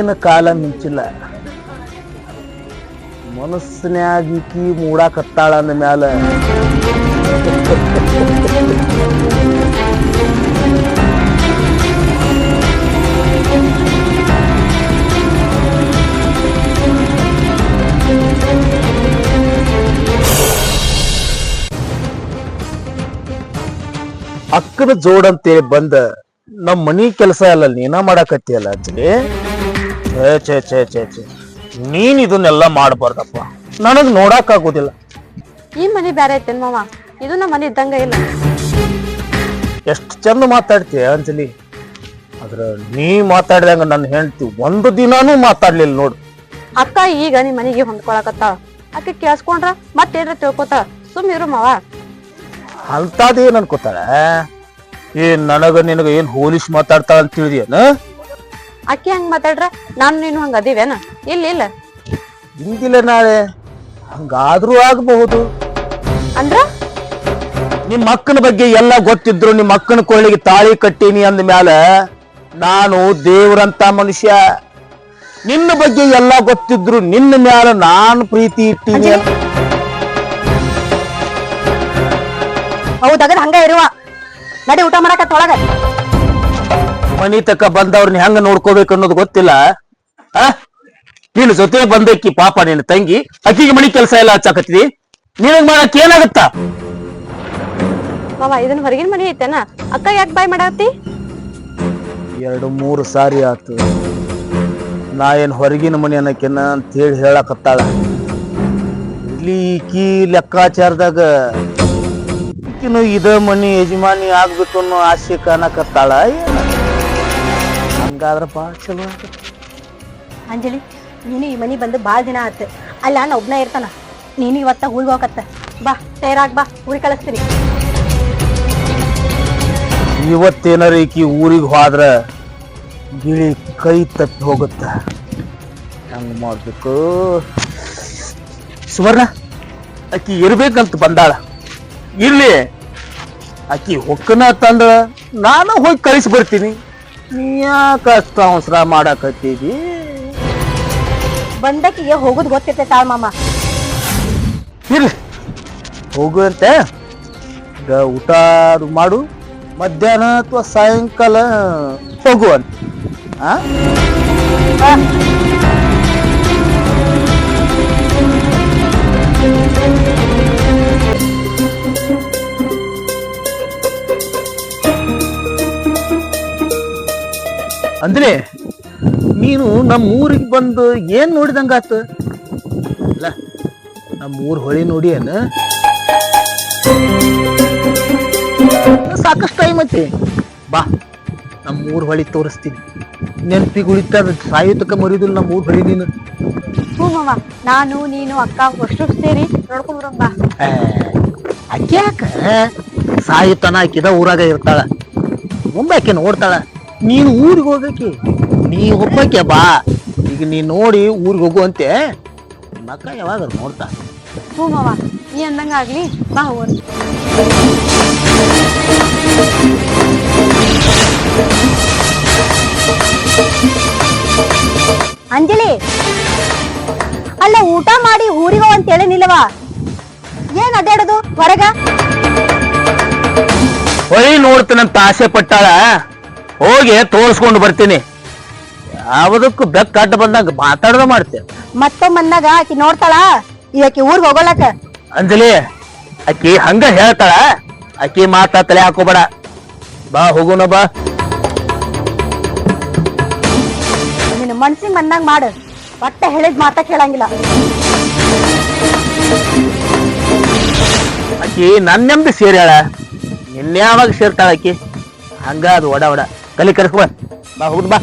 ಏನು ಕಾಲ ಮಿಂಚಿಲ್ಲ. ಮನಸ್ಸಿನಾಗಿಕಿ ಮೂಡಾಕತ್ತಾಳ ಅಂದ ಮ್ಯಾಲ ಅಕ್ಕನ ಜೋಡ್ ಅಂತೇಳಿ ಬಂದ ನಮ್ ಮನಿ ಕೆಲಸ ಎಲ್ಲ ನೀನ ಮಾಡಾಕತ್ತಿಯಲ್ಲ ಅಂಜಲಿ. ಛೇ ಛೇ ಛೇ ಛೇ ನೀನ್ ಇದನ್ನೆಲ್ಲ ಮಾಡಬಾರ್ದಪ್ಪ, ನನಗ್ ನೋಡಕ್ ಆಗುದಿಲ್ಲ. ಈ ಮನಿ ಬ್ಯಾರೆ ಐತೇನ್ ಮಾವ? ಇದು ನಮ್ಮ ಮನಿ ಇದ್ದಂಗ ಇಲ್ಲ. ಎಷ್ಟ್ ಚಂದ ಮಾತಾಡ್ತೀಯ ಅಂಜಲಿ, ಆದ್ರ ನೀ ಮಾತಾಡ್ದಂಗ ನನ್ನ ಹೆಂಡತಿ ಒಂದು ದಿನಾನೂ ಮಾತಾಡ್ಲಿಲ್ಲ ನೋಡು. ಅಕ್ಕ ಈಗ ನಿಮ್ ಮನಿಗೆ ಹೊಂದ್ಕೊಳಕತ್ತಾಳ. ಅಕ್ಕ ಕೇಳಿಸ್ಕೊಂಡ್ರ ಮತ್ತೇನ್ರ ತಿಳ್ಕೊತಾಳ. ಸುಮ್ ಇರು ಮಾವ. ಅಂತದೇನ್ ಅನ್ಕೋತಾಳ? ಏನ್ ನನಗ ನಿನಗ ಏನ್ ಹೋಲಿಸ್ ಮಾತಾಡ್ತಾಳ ಅಂತ ತಿಳಿದೇನ? ಅಕ್ಕಿ ಹಂಗ ಮಾತಾಡ್ರ ನಾನು ನೀನು ಹಂಗ ಅದೀವೇನ? ಇಲ್ಲ ಇಲ್ಲ ಹಿಂದಿಲ್ಲ ನಾಳೆ ಹಂಗಾದ್ರೂ ಆಗಬಹುದು. ಅಂದ್ರ ನಿಮ್ಮ ಅಕ್ಕನ ಬಗ್ಗೆ ಎಲ್ಲ ಗೊತ್ತಿದ್ರು ನಿಮ್ಮ ಅಕ್ಕನ ಕೊಳ್ಳಿಗೆ ತಾಳಿ ಕಟ್ಟೀನಿ ಅಂದ ಮ್ಯಾಲ ನಾನು ದೇವ್ರಂತ ಮನುಷ್ಯ. ನಿನ್ನ ಬಗ್ಗೆ ಎಲ್ಲ ಗೊತ್ತಿದ್ರು ನಿನ್ನ ಮ್ಯಾಲ ನಾನು ಪ್ರೀತಿ ಇಟ್ಟೀನಿ. ಹೌದಾಗದ ಹಂಗ ಇರುವ ನಡಿ ಊಟ ಮಾಡಕತ್ತ ಒಳಗ. ಮನಿ ತಕ್ಕ ಬಂದವ್ರನ್ನ ಹೆಂಗ ನೋಡ್ಕೋಬೇಕು ಅನ್ನೋದು ಗೊತ್ತಿಲ್ಲ. ನಿನ್ನ ಜೊತೆ ಬಂದಕ್ಕಿ ಪಾಪ ನಿನ್ನ ತಂಗಿ, ಅಕ್ಕಿಗೆ ಮನಿ ಕೆಲಸ ಎಲ್ಲ ಹಚ್ಚಾಕತ್ತಿದಿ. ನಿನಗ್ ಮಾಡಕ್ ಏನಾಗತ್ತ? ಮಾವ ಇದನ್ನ ಹೊರಗಿನ ಮನಿ ಐತೆನ? ಅಕ್ಕ ಯಾಕೆ ಬಾಯ್ ಮಾಡಾತಿ? 2-3 ಸಾರಿ ಆತು ನಾ ಏನ್ ಹೊರಗಿನ ಮನಿ ಅನ್ನಕೇನ ಅಂತ ಹೇಳಿ ಹೇಳಕತ್ತಾಳ. ಇಲ್ಲಿ ಈಕಿ ಲೆಕ್ಕಾಚಾರದಾಗ ಈಕಿನು ಇದ ಮನಿ ಯಜಮಾನಿ ಆಗ್ಬೇಕು ಅನ್ನೋ ಆಸೆ ಕಾಣಕತ್ತಾಳ. ಹಂಗಾದ್ರ ಬಾಳ ಚಲೋ. ಅಂಜಲಿ ನೀನು ಈ ಮನಿ ಬಂದು ಬಾಳ ದಿನ ಆತ. ಅಲ್ಲ ನಾ ಒಬ್ನ ಇರ್ತಾನ. ನೀನು ಇವತ್ತ ಊರಿಗೆ ಹೋಗತ್ತ. ಬಾ ತಯಾರಾಗ್ ಬಾ, ಊರಿಗೆ ಕಳಿಸ್ತೀನಿ. ಇವತ್ತೇನಾರ ಈಕಿ ಊರಿಗೆ ಹೋದ್ರ ಗಿಳಿ ಕೈ ತಪ್ಪಿ ಹೋಗುತ್ತ. ಹಂಗ ಮಾಡ್ಬೇಕು. ಸುವರ್ಣ ಆಕಿ ಇರ್ಬೇಕಂತ ಬಂದಾಳ. ಇರ್ಲಿ, ಆಕಿ ಹೊಕ್ಕನ ತಂದ್ರ ನಾನು ಹೋಗಿ ಕಳಿಸಿ ಬರ್ತೀನಿ. ನೀ ಯಾಕ ಅಷ್ಟ ಅವಸರ ಮಾಡಾಕತ್ತೀವಿ? ಬಂದಕ್ಕಿಗೆ ಹೋಗುದ್ ಗೊತ್ತಿರ್ತೈತ ಮಾಮ. ಇರ್ಲಿ ಹೋಗುವಂತೆ. ಈಗ ಊಟ ಮಾಡು, ಮಧ್ಯಾಹ್ನ ಅಥವಾ ಸಾಯಂಕಾಲ ಹೋಗುವಂತ. ಅಂದ್ರೆ ನೀನು ನಮ್ಮ ಊರಿಗೆ ಬಂದು ಏನ್ ನೋಡಿದಂಗಾತ? ಅಲ್ಲ ನಮ್ಮ ಊರ್ ಹೊಳಿ ನೋಡಿ ಏನ? ಸಾಕಷ್ಟು ಟೈಮ್ ಐತಿ. ಬಾ ನಮ್ಮ ಊರ್ ಹೊಳಿ ತೋರಿಸ್ತೀನಿ. ನೆನಪಿಗೆ ಉಳಿತಾರ, ಸಾಯುತಕ್ಕ ಮರಿದಿಲ್ಲ ನಮ್ಮ ಊರ್ ಹೊಳಿ ನೀನು. ಹ್ಞೂ ಮಾವ, ನಾನು ನೀನು ಅಕ್ಕ ಅಷ್ಟು ಸೇರಿ ನೋಡ್ಕೊಂಡ್ ಬಾ. ಅಕ್ಕಿ ಯಾಕ ಸಾಯುತನ ಆಕಿದ ಊರಾಗ ಇರ್ತಾಳ. ಮುಂಬಾಕಿ ನೋಡ್ತಾಳ. ನೀನು ಊರಿಗೆ ಹೋಗಕ್ಕೆ ನೀ ಒಬ್ಬಾಕೆ ಬಾ. ಈಗ ನೀ ನೋಡಿ ಊರಿಗೆ ಹೋಗುವಂತೆ ಮಕ್ಕ ಯಾವಾಗ ನೋಡ್ತಾ. ಹ್ಞೂ ಮಾವ, ನೀ ಅಂದಂಗ ಆಗ್ಲಿ. ಬಾ ಹೋಗೋಣ. ಅಂಜಲಿ ಅಲ್ಲ, ಊಟ ಮಾಡಿ ಊರಿಗೋ ಅಂತ ಹೇಳಿನಿಲ್ಲವಾ? ಏನ್ ಅಡ್ಡಾಡೋದು ಹೊರಗ? ಹೊಳಿ ನೋಡ್ತೀನಂತ ಆಸೆ ಪಟ್ಟಾಳ. ಹೋಗಿ ತೋರಿಸ್ಕೊಂಡು ಬರ್ತೀನಿ. ಯಾವದಕ್ಕೂ ಬೆಕ್ಕ ಅಡ್ಡ ಬಂದಾಗ ಮಾತಾಡದ ಮಾಡ್ತೇವೆ. ಮತ್ತೊಮ್ಮನ್ನಾಗ ಆಕಿ ನೋಡ್ತಾಳ, ಈಕಿ ಊರ್ಗ್ ಹೋಗೋಲಕ. ಅಂಜಲಿ ಆಕಿ ಹಂಗ ಹೇಳ್ತಾಳ. ಆಕಿ ಮಾತಾ ತಲೆ ಹಾಕೋಬೇಡ. ಬಾ ಹೋಗುನ ಬಾ. ನಿನ್ನ ಮನ್ಸಿಗೆ ಮನ್ನಂಗ್ ಮಾಡು. ಒಟ್ಟ ಹೇಳಿದ್ ಮಾತಾ ಕೇಳಂಗಿಲ್ಲ. ಆಕಿ ನನ್ನೆಂಬಿ ಸೇರ್ಯಾಳ, ನಿನ್ಯಾವಾಗ ಸೇರ್ತಾಳ ಆಕಿ? ಹಂಗ ಅದು ಒಡ ಒಡ ಕಲಿ ಕರ್ಸ್ಕೊ. ಬಾ ಹೋಗುದು ಬಾ.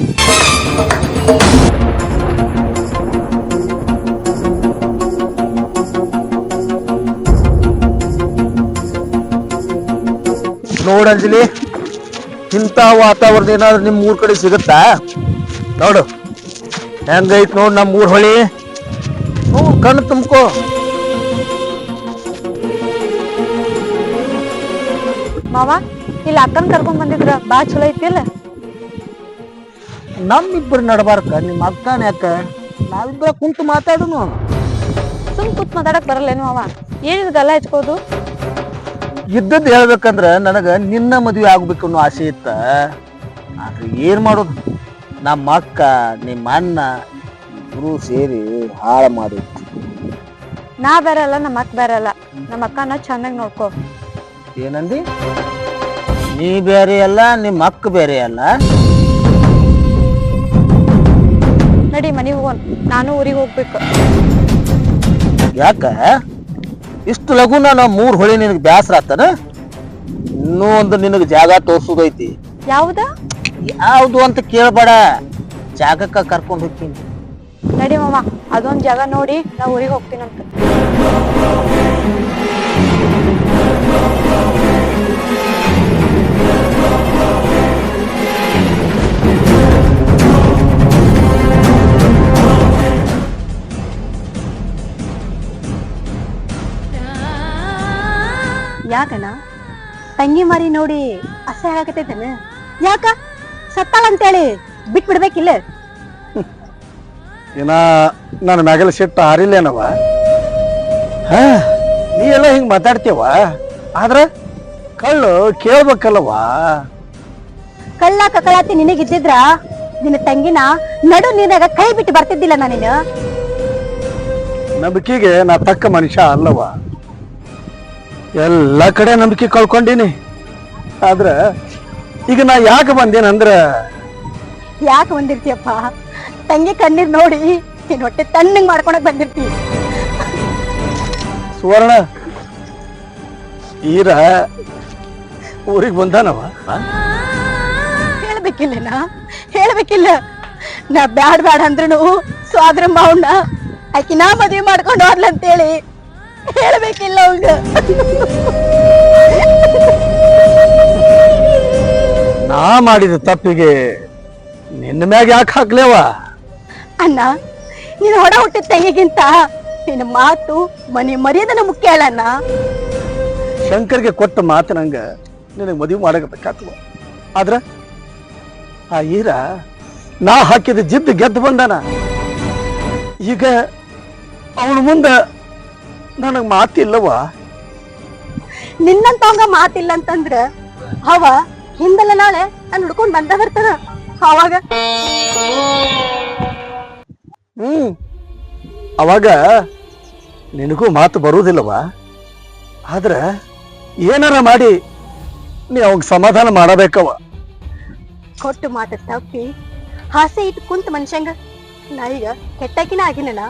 ನೋಡಂಜಲಿ, ಇಂಥ ವಾತಾವರಣ ಏನಾದ್ರು ನಿಮ್ ಊರ್ ಕಡೆ ಸಿಗುತ್ತಾ? ನೋಡು ಹೆಂಗೈತ್ ನೋಡ್ ನಮ್ಮ ಊರ್ ಹೊಳಿ. ಕಣ್ಣು ತುಂಬ್ಕೋ. ಮಾವ ಇಲ್ಲಿ ಅಕ್ಕನ್ ಕರ್ಕೊಂಡ್ ಬಂದಿದ್ರ ಬಾ ಚಲೋ ಐತಿಲ್ಲ? ನಮ್ಮಿಬ್ಬರು ನಡಬಾರ್ಕ ನಿಮ್ಮ ಅಕ್ಕನ ಯಾಕ ನಾವಿಬ್ಬರ ಕುಂತು ಮಾತಾಡುನು. ಸುಮ್ ಕೂತ್ ಮಾತಾಡಕ್ ಬರಲ್ಲೇನು ಅವ? ಏನಿದ್ ಗಲ್ಲ ಹಚ್ಕೋದು? ಇದ್ದದ್ದು ಹೇಳ್ಬೇಕಂದ್ರ ನನಗ ನಿನ್ನ ಮದುವೆ ಆಗ್ಬೇಕು ಅನ್ನೋ ಆಸೆ ಇತ್ತ. ಆದ್ರೆ ಏನ್ ಮಾಡೋದು, ನಮ್ಮ ಅಕ್ಕ ನಿಮ್ಮ ಅಣ್ಣ ಇಬ್ರು ಸೇರಿ ಹಾಳ ಮಾಡಿ. ನಾ ಬೇರೆ ಅಲ್ಲ, ನಮ್ಮ ಅಕ್ಕ ಬೇರೆ ಅಲ್ಲ. ನಮ್ಮ ಅಕ್ಕನ ಚೆನ್ನಾಗಿ ನೋಡ್ಕೋ. ಏನಂದಿ? ನೀ ಬೇರೆ ಅಲ್ಲ, ನಿಮ್ಮ ಅಕ್ಕ ಬೇರೆ ಅಲ್ಲ. ನಡಿ ಮನೆಗೆ ಹೋಗೋಣ, ನಾನು ಊರಿಗೆ ಹೋಗ್ಬೇಕು. ಯಾಕ ಇಷ್ಟು ಲಘುನ ನಾವು 3 ಹೊಳಿ ನಿನಗೆ ಬ್ಯಾಸರ ಆತನ? ಇನ್ನೂ ಒಂದು ನಿನಗೆ ಜಾಗ ತೋರ್ಸುದೈತಿ. ಯಾವ್ದ? ಯಾವ್ದು ಅಂತ ಕೇಳಬೇಡ, ಜಾಗಕ್ಕ ಕರ್ಕೊಂಡು ಹೋಗ್ತೀನಿ. ನಡಿ ಮಾಮ, ಅದೊಂದ್ ಜಾಗ ನೋಡಿ ನಾ ಊರಿಗೆ ಹೋಗ್ತೀನಂತ. ಯಾಕನ ತಂಗಿ ಮಾರಿ ನೋಡಿ ಅಸಹ್ಯ ಆಗತೈತನ? ಯಾಕ ಸತ್ತಾಳ ಅಂತೇಳಿ ಬಿಟ್ ಬಿಡ್ಬೇಕಿಲ್ಲ? ಏನ ನನ್ನ ಮ್ಯಾಗಲ ಸಿಟ್ಟು ಹಾರಿಲ್ಲೇನವ? ನೀ ಎಲ್ಲ ಹಿಂಗ್ ಮಾತಾಡ್ತೀವ, ಆದ್ರ ಕಳ್ಳು ಕೇಳ್ಬೇಕಲ್ಲವ. ಕಳ್ಳ ಕಕ್ಕಳಾತಿ ನಿನಗಿದ್ದಿದ್ರ ನಿನ್ನ ತಂಗಿನ ನಡು ನೀರಾಗ ಕೈ ಬಿಟ್ಟು ಬರ್ತಿದ್ದಿಲ್ಲ ನಾನೇನು. ನಂಬಿಕೆಗೆ ನಾ ತಕ್ಕ ಮನುಷ್ಯ ಅಲ್ಲವ. ಎಲ್ಲ ಕಡೆ ನಂಬಿಕೆ ಕಳ್ಕೊಂಡಿನಿ. ಆದ್ರ ಈಗ ನಾ ಯಾಕೆ ಬಂದೇನಂದ್ರ, ಯಾಕೆ ಬಂದಿರ್ತೀಯಪ್ಪ? ತಂಗಿ ಕಣ್ಣೀರ್ ನೋಡಿ ನೀನ್ ಹೊಟ್ಟೆ ತಣ್ಣಗ್ ಮಾಡ್ಕೊಳಕ್ ಬಂದಿರ್ತಿ. ಸುವರ್ಣ ಈರ ಊರಿಗೆ ಬಂದಾನವ. ಹೇಳ್ಬೇಕಿಲ್ಲನಾ? ಹೇಳ್ಬೇಕಿಲ್ಲ? ನಾ ಬ್ಯಾಡ್ ಬ್ಯಾಡ ಅಂದ್ರೂ ಸ್ವಾದ್ರಮ್ಮ ಅವನ್ನ ಆಕಿ ನಾ ಮದ್ವೆ ಮಾಡ್ಕೊಂಡು ಹೋದ್ಲ ಅಂತೇಳಿ ಹೇಳ್ಬೇಕಿಲ್ಲ ಅವಂಗ? ನಾ ಮಾಡಿದ ತಪ್ಪಿಗೆ ನಿನ್ನ ಮ್ಯಾಗ ಯಾಕೆ ಹಾಕ್ಲೇವ? ಅಣ್ಣ, ನೀನು ಹೊಡ ಹುಟ್ಟಿದ ತಂಗಿಗಿಂತ ನಿನ್ನ ಮಾತು ಮನೆ ಮರ್ಯಾದನ ಮುಖ್ಯ ಅಲ್ಲ ಅಣ್ಣ. ಶಂಕರ್ಗೆ ಕೊಟ್ಟ ಮಾತಿನಂಗ ನಿನಗೆ ಮದುವೆ ಮಾಡಬೇಕಾಗ್ತವ. ಆದ್ರ ಆ ಈರ ನಾ ಹಾಕಿದ ಜಿದ್ದು ಗೆದ್ದು ಬಂದಾನ. ಈಗ ಅವನ ಮುಂದ ನನಗ್ ಮಾತಿಲ್ಲವ. ನಿನ್ನಂತವಂಗ ಮಾತಿಲ್ಲ ಅಂತಂದ್ರ ಅವ ಹಿಂದಲ್ಲ ನಾಳೆ ನಾನು ಹುಡ್ಕೊಂಡ್ ಬಂದ ಬರ್ತಾನ. ಅವಾಗ ಅವಾಗ ನಿನಗೂ ಮಾತು ಬರುವುದಿಲ್ಲವ. ಆದ್ರ ಏನಾರ ಮಾಡಿ ನೀ ಅವಾಗ ಸಮಾಧಾನ ಮಾಡಬೇಕವ. ಕೊಟ್ಟು ಮಾತ ತಪ್ಪಿ ಹಾಸೆ ಇಟ್ಟು ಕುಂತ ಮನುಷ್ಯಂಗ ನಾ ಈಗ ಕೆಟ್ಟಾಕಿನ ಆಗಿನ.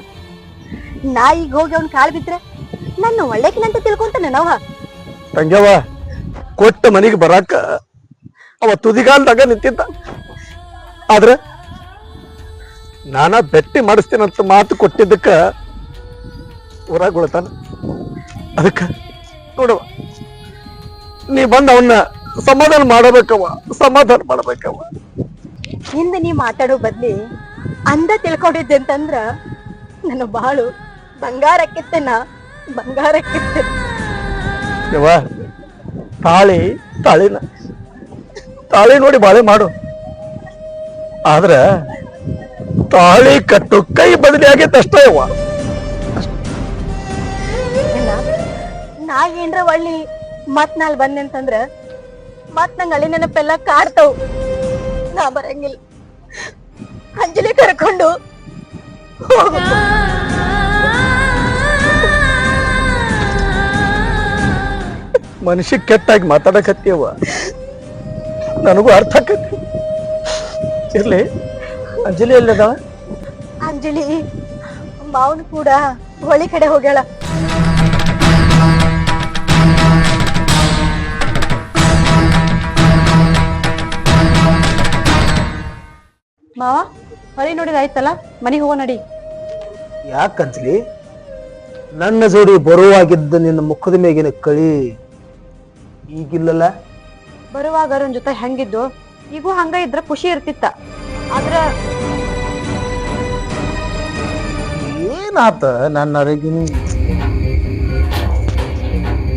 ನಾ ಈಗ ಹೋಗಿ ಅವ್ನ ಕಾಲ್ ಬಿದ್ರೆ ನನ್ನ ಒಳ್ಳೆಕಿನಂತ ತಿಳ್ಕೊಂತಾನ ನಾವ. ತಂಗ್ಯವ, ಕೊಟ್ಟ ಮನೆಗೆ ಬರಾಕ ಅವ ತುದಿಗಾಲ್ದಾಗ ನಿಂತಿದ್ದ. ಆದ್ರ ನಾನ ಬೆಟ್ಟಿ ಮಾಡಿಸ್ತೇನಂತ ಮಾತು ಕೊಟ್ಟಿದ್ದಕ್ಕ ಊರಾಗ ಉಳ್ತಾನ. ಅದಕ್ಕ ನೋಡವ, ನೀ ಬಂದ ಅವನ್ನ ಸಮಾಧಾನ ಮಾಡಬೇಕವ, ಸಮಾಧಾನ ಮಾಡಬೇಕವ. ಹಿಂದ ನೀ ಮಾತಾಡೋ ಬದ್ಲಿ ಅಂದ ತಿಳ್ಕೊಂಡಿದ್ದೆ ಅಂತಂದ್ರ ನನ್ನ ಬಾಳು ಬಂಗಾರಕ್ಕಿತ್ತೇನ, ಬಂಗಾರಕ್ಕಿತ್ತೆ. ಯವ್ವ, ತಾಳಿನ ತಾಳಿ ನೋಡಿ ಬಾಳೆ ಮಾಡು. ಆದ್ರ ತಾಳಿ ಕಟ್ಟು ಕೈ ಬದಲಿ ಆಗೈತೆ ಅಷ್ಟೇ ಯವ್ವ. ನಾ ಏನ್ರ ಒಳ್ಳಿ ಮತ್ ನಾಲ್ ಬಂದೆ ಅಂತಂದ್ರ ಮತ್ ನಂಗ ಅಲ್ಲಿ ನೆನಪೆಲ್ಲ ಕಾಡ್ತಾವ್. ನಾ ಬರಂಗಿಲ್ಲ. ಅಂಜಲಿ ಕರ್ಕೊಂಡು ಹೋಗು. ಮನುಷ್ಯ ಕೆಟ್ಟಾಗಿ ಮಾತಾಡಕತ್ತೀಯವ್ವ, ನನಗೂ ಅರ್ಥ ಆಕತಿ. ಇರ್ಲಿ, ಅಂಜಲಿ ಎಲ್ಲದಾಳ? ಅಂಜಲಿ ಮಾವನು ಕೂಡ ಹೊಳಿ ಕಡೆ ಹೋಗ್ಯಾಳ. ಮಾವ, ಹೊಳಿ ನೋಡಿದ ಆಯ್ತಲ್ಲ, ಮನೆಗೆ ಹೋಗೋ ನಡಿ. ಯಾಕಂತಲಿ ನನ್ನ ಜೋಡಿ ಬರುವಾಗಿದ್ದ ನಿನ್ನ ಮುಖದ ಮೇಗಿನ ಕಳಿ ಈಗಿಲ್ಲಲ್ಲ? ಬರುವಾಗ ಅವ್ರನ್ ಜೊತೆ ಹೆಂಗಿದ್ದು ಈಗೂ ಹಂಗ ಇದ್ರ ಖುಷಿ ಇರ್ತಿತ್ತ. ಆದ್ರ ಏನಾತ ನನ್ನ ಅರಗಿನಿ?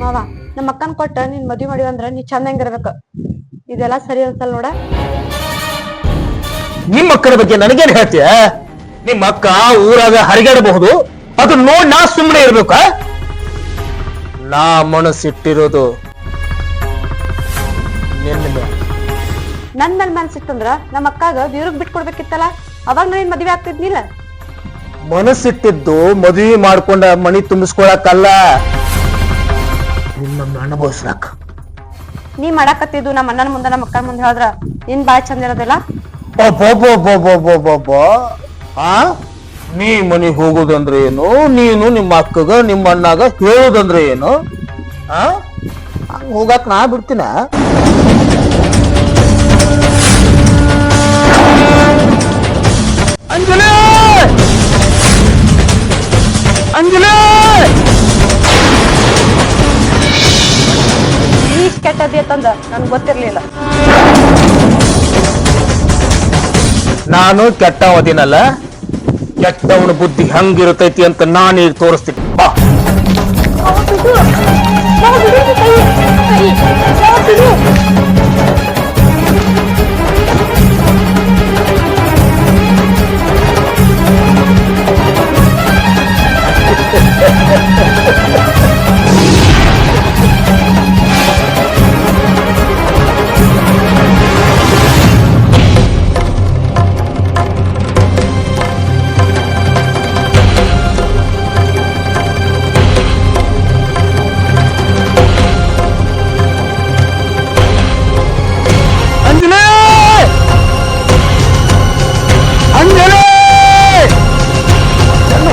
ಮಾವ, ನಮ್ಮ ಅಕ್ಕನ್ ಕೊಟ್ಟ ನೀನ್ ಮದ್ವಿ ಮಾಡಿವ ಅಂದ್ರ ನೀ ಚಂದಂಗಿರ್ಬೇಕ. ಇದೆಲ್ಲ ಸರಿ ಅನ್ಸಲ್ ನೋಡ. ನಿಮ್ಮ ಅಕ್ಕನ ಬಗ್ಗೆ ನನಗೇನ್ ಹೇಳ್ತೀಯ? ನಿಮ್ಮ ಅಕ್ಕ ಊರಾಗ ಹರಿಗಾಡಬಹುದು, ಅದು ನೋಡ್ ನಾ ಸುಮ್ಮನೆ ಇರ್ಬೇಕಾ? ನಾ ಮನಸ್ಸಿಟ್ಟಿರೋದು ನಿನ್ನ ಮೇಲೆ. ನನ್ ಮೇಲೆ ಮನ್ಸಿತ್ತಂದ್ರ ನಮ್ಮ ಅಕ್ಕಾಗ ದೇವ್ರಿಗೆ ಬಿಟ್ಕೊಡ್ಬೇಕಿತ್ತಲ್ಲ, ಅವಾಗ ನಾನು ಮದ್ವೆ ಆಗ್ತಿದ್ನಿಲ್ಲ. ಮನಸ್ಸಿಟ್ಟಿದ್ದು ಮದುವೆ ಮಾಡ್ಕೊಂಡ ಮನಿ ತುಂಬಿಸ್ಕೊಳಕಲ್ಲ, ನಿನ್ನನ್ನು ಅನುಭವಿಸ್ಲಾಕ. ನೀ ಮಾಡಾಕತ್ತಿದ್ದು ನಮ್ಮ ಅಣ್ಣನ ಮುಂದೆ ನಮ್ಮ ಅಕ್ಕನ ಮುಂದೆ ಹೇಳಿದ್ರ ನಿನ್ ಬಾಯ್ ಚಂದ ಇರೋದಿಲ್ಲ. ಆ ನೀ ಮನಿಗ್ ಹೋಗೋದಂದ್ರೆ ಏನು, ನೀನು ನಿಮ್ಮ ಅಕ್ಕಗ ನಿಮ್ಮ ಅಣ್ಣಾಗ ಹೇಳೋದಂದ್ರೆ ಏನು? ಹೋಗಾಕ ನಾ ಬಿಡ್ತೀನ? ಅಂಜಲಿ ಅಂಜಲಿ, ಈಸ್ ಕೆಟ್ಟದ್ದಿ ಅಂತಂದ ನನ್ಗೆ ಗೊತ್ತಿರ್ಲಿಲ್ಲ. ನಾನು ಕೆಟ್ಟವದಿನಲ್ಲ, ಕೆಟ್ಟವನ ಬುದ್ಧಿ ಹೆಂಗಿರುತ್ತೈತಿ ಅಂತ ನಾನೀಗ ತೋರಿಸ್ತೀನಿ. ಬಾ.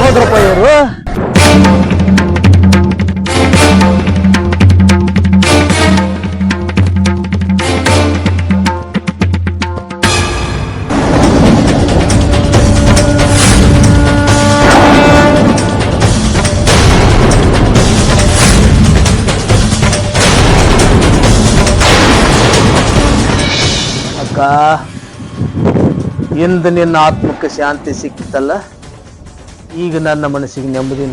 ಹೋದ್ರಪ್ಪ ಇವರು. ಅಕ್ಕ, ಇಂದು ನಿನ್ನ ಆತ್ಮಕ್ಕೆ ಶಾಂತಿ ಸಿಕ್ಕಿತಲ್ಲ, ಈಗ ನನ್ನ ಮನಸ್ಸಿಗೆ ನೆಮ್ಮದಿ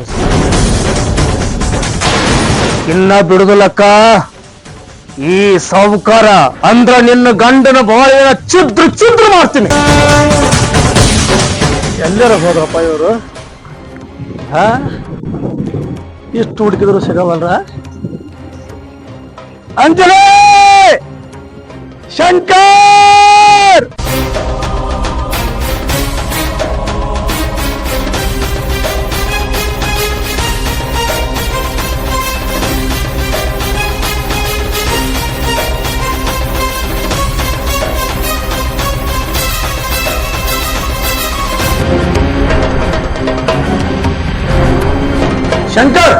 ಇನ್ನ ಬಿಡುದಿಲ್ಲಕ್ಕ. ಈ ಸಾಹುಕಾರ ಅಂದ್ರ ನಿನ್ನ ಗಂಡನ ಬಾಳಿನ ಚಿದ್ರ ಮಾಡ್ತೀನಿ. ಎಲ್ಲರ ಹೋದ್ರಪ್ಪ ಇವರು? ಇಷ್ಟು ಹುಡುಕಿದ್ರು ಸಿಗವಲ್ರ? ಅಂಜಲಿ, ಶಂಕರ್, ಶಂಕರ್,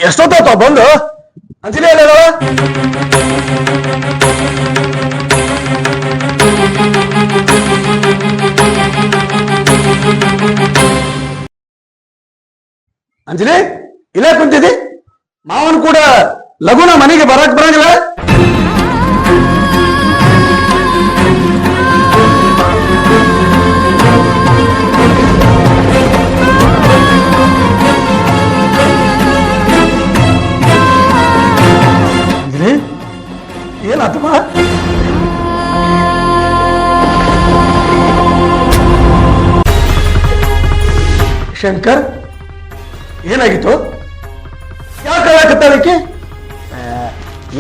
ಎಷ್ಟೊತ್ತಾಯ್ತು ಬಂದು? ಅಂಜಲಿ ಅಲ್ಲ ಅಂಜಲಿ, ಇಲ್ಲ ಕುಂತಿದ್ದಿ? ಮಾವನ್ ಕೂಡ ಲಗುನ ಮನೆಗೆ ಬರಕ್ ಬರಂಗಿಲ್ಲ? ಅಂಜಲಿ, ಏನಾತಮ್ಮ? ಶಂಕರ್, ಏನಾಗಿತ್ತು? ಯಾಕೆ ಹೇಳಕತ್ತಾಳಕ್ಕೆ?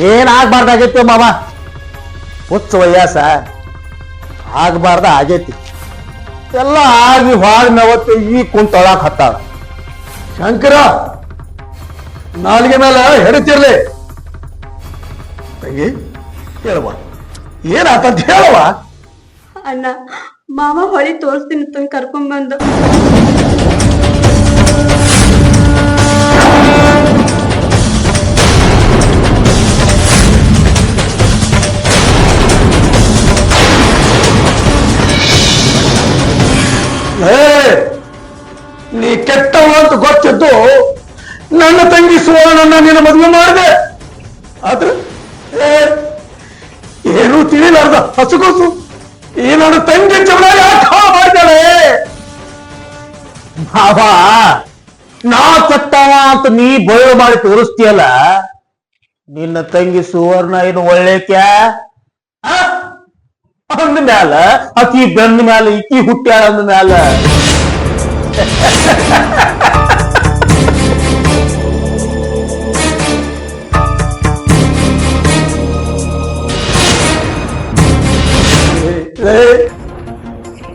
ಏನಾಗ್ಬಾರ್ದಾಗೈತಿ ಮಾವ, ಹುಚ್ಚ ವಯಸ್ಸ ಆಗ್ಬಾರ್ದ ಆಗೈತಿ. ಎಲ್ಲ ಆಗಿ ಹಾಡ್ನವತ್ತು ಈ ಕುಂತೊಳಕ್ ಹತ್ತಾಳ. ಶಂಕರ, ನಾಲ್ಗೆ ಮೇಲೆ ಹೆಡತಿರ್ಲಿ. ತಂಗಿ ಹೇಳುವ, ಏನಾತಂತ ಹೇಳುವ. ಅಣ್ಣ, ಮಾವ ಹೊಳಿ ತೋರಿಸ್ತೀನಿ ತಂಗ ಕರ್ಕೊಂಡ್ ಬಂದ. ನೀ ಕೆಟ್ಟವ ಅಂತ ಗೊತ್ತಿದ್ದು ನನ್ನ ತಂಗಿ ಸುವರ್ಣನ್ನ ನೀನು ಮದುವೆ ಮಾಡಿದೆ. ಆದ್ರೆ ಏನೂ ತಿಳಿಲಾರ್ದ ಹಸುಗೊಸು ಈ ನನ್ನ ತಂಗಿ ಜೀವನ ಯಾಕೆ ಮಾಡಿದ್ದಾಳೆ? ಭಾವ, ನಾ ಸತ್ತವ ಅಂತ ನೀ ಬಯಲು ಮಾಡಿ ತೋರಿಸ್ತೀಯಲ್ಲ, ನಿನ್ನ ತಂಗಿ ಸುವರ್ಣ ಏನು ಒಳ್ಳೆಕ್ಯಾ? ಅಂದ ಮ್ಯಾಲ ಆಕಿ ಬೆಂದ ಮ್ಯಾಲ ಈಕಿ ಹುಟ್ಟ್ಯಾಳ ಅಂದ ಮ್ಯಾಲ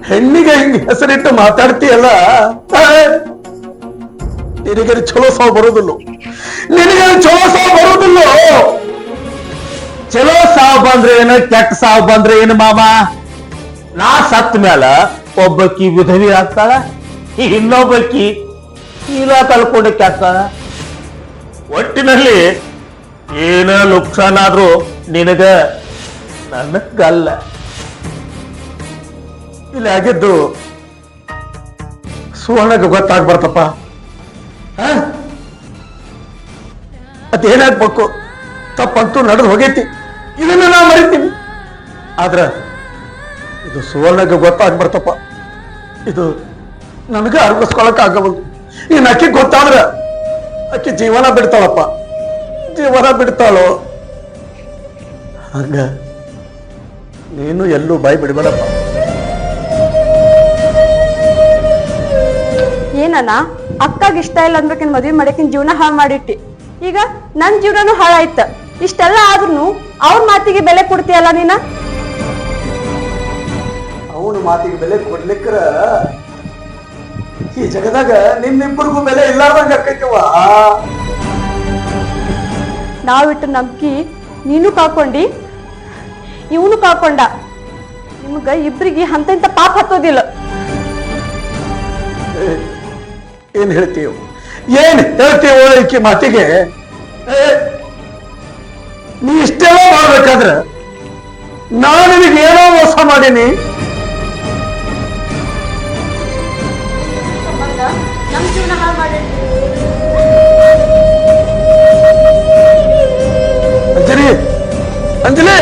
ಹೆಣ್ಣಿಗೆ ಹಿಂಗ್ ಹೆಸರಿಟ್ಟು ಮಾತಾಡ್ತೀಯಲ್ಲ, ನಿನಗೆ ಚಲೋ ಸಾವು ಬರೋದಿಲ್ಲ, ನಿನಗೆ ಚಲೋ ಸಾವು ಬರೋದಿಲ್ಲ. ಚಲೋ ಸಾವು ಬಂದ್ರೆ ಏನು, ಕೆಟ್ಟ ಸಾವು ಬಂದ್ರೆ ಏನು ಮಾಮ? ನಾ ಸತ್ತ ಮ್ಯಾಲ ಒಬ್ಬಕ್ಕಿ ವಿಧವಿ ಆಗ್ತಾಳ, ಇನ್ನೊಬ್ಬಕ್ಕಿ ತೀರಾ ಕಳ್ಕೊಂಡಕ್ಕೆ ಆಗ್ತಾಳ. ಒಟ್ಟಿನಲ್ಲಿ ಏನ ನುಕ್ಸಾನ್ ಆದ್ರೂ ನಿನಗ ನನಗಲ್ಲ. ಇಲ್ಲಿ ಆಗಿದ್ದು ಸುವರ್ಣಗೆ ಗೊತ್ತಾಗ್ಬಾರ್ದಪ್ಪ. ಅದೇನಾಗ್ಬೇಕು, ತಪ್ಪಂತೂ ನಡೆದು ಹೋಗೈತಿ, ಇದನ್ನ ನಾ ಮರಿತೀನಿ. ಆದ್ರ ಇದು ಸುವರ್ಣಗೆ ಗೊತ್ತಾಗ್ಬಾರ್ದಪ್ಪ. ಇದು ನನಗೆ ಅರ್ಗಿಸ್ಕೊಳಕ್ ಆಗಬಹುದು. ಇನ್ನು ಅಕ್ಕಿ ಗೊತ್ತಾದ್ರ ಅಕ್ಕಿ ಜೀವನ ಬಿಡ್ತಾಳಪ್ಪ, ಜೀವನ ಬಿಡ್ತಾಳೋ. ಹಂಗ ನೀನು ಎಲ್ಲೂ ಬಾಯಿ ಬಿಡಬೇಡಪ್ಪ. ಏನಣ್ಣ, ಅಕ್ಕಾಗ ಇಷ್ಟ ಇಲ್ಲ ಅಂದ್ಬೇಕಿನ್ ಮದ್ವಿ ಮಾಡಕಿನ್ ಜೀವನ ಹಾಳು ಮಾಡಿಟ್ಟಿ. ಈಗ ನನ್ ಜೀವನನು ಹಾಳಾಯ್ತ. ಇಷ್ಟೆಲ್ಲ ಆದ್ರೂ ಅವ್ರ ಮಾತಿಗೆ ಬೆಲೆ ಕೊಡ್ತೀಯಲ್ಲ ನೀನ? ಅವನ ಮಾತಿಗೆ ಬೆಲೆ ಕೊಡ್ಲಿಕ್ಕರ ಈ ಜಗದಾಗ ನಿಮ್ಮಿಬ್ಬರಿಗೂ ಬೆಲೆ ಇಲ್ಲಾರ್ದಂಗ ಆಕೈತಿವ. ನಾವಿಟ್ಟು ನಂಬಿಕೆ ನೀನು ಕಾಕೊಂಡಿ, ಇವನು ಕಾಕೊಂಡ. ನಿಮ್ಗ ಇಬ್ರಿಗೆ ಅಂತ ಪಾಪ ಹತ್ತೋದಿಲ್ಲ. ಏನ್ ಹೇಳ್ತೀವ, ಏನ್ ಹೇಳ್ತೀವ ಈಕೆ ಮಾತಿಗೆ? ನೀ ಇಷ್ಟೆಲ್ಲ ಮಾಡ್ಬೇಕಾದ್ರ ನಾನು ನಿನಗೆ ಏನೋ ಮೋಸ ಮಾಡೀನಿ. ನಮ್ ಜೀವನ ಹಾಳು ಮಾಡಿ ಅಂಜಲಿ, ಅಂಜಲಿ,